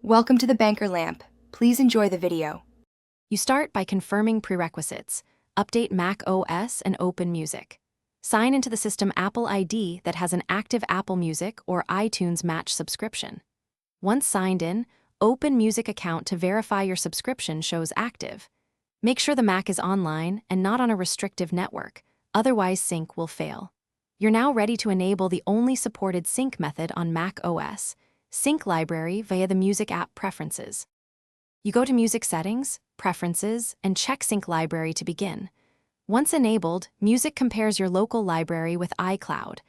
Welcome to the Banker Lamp. Please enjoy the video. You start by confirming prerequisites. Update Mac OS and open Music. Sign into the system Apple ID that has an active Apple Music or iTunes Match subscription. Once signed in, open Music account to verify your subscription shows active. Make sure the Mac is online and not on a restrictive network, otherwise sync will fail. You're now ready to enable the only supported sync method on Mac OS, Sync Library via the Music app Preferences. You go to Music Settings, Preferences, and check Sync Library to begin. Once enabled, Music compares your local library with iCloud.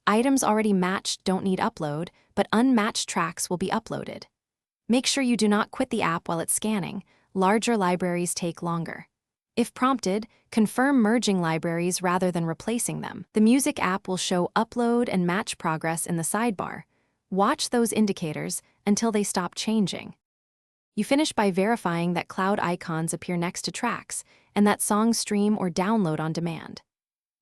Items already matched don't need upload, but unmatched tracks will be uploaded. Make sure you do not quit the app while it's scanning. Larger libraries take longer. If prompted, confirm merging libraries rather than replacing them. The Music app will show upload and match progress in the sidebar. Watch those indicators until they stop changing. You finish by verifying that cloud icons appear next to tracks and that songs stream or download on demand.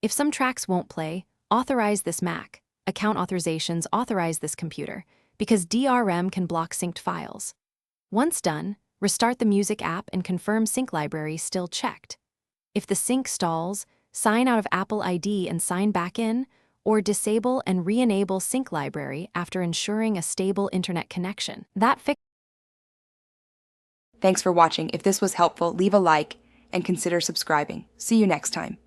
If some tracks won't play, authorize this Mac. Account authorizations authorize this computer because DRM can block synced files. Once done, restart the Music app and confirm Sync Library still checked. If the sync stalls, sign out of Apple ID and sign back in, or disable and re-enable Sync Library after ensuring a stable internet connection. Thanks for watching. If this was helpful, leave a like and consider subscribing. See you next time.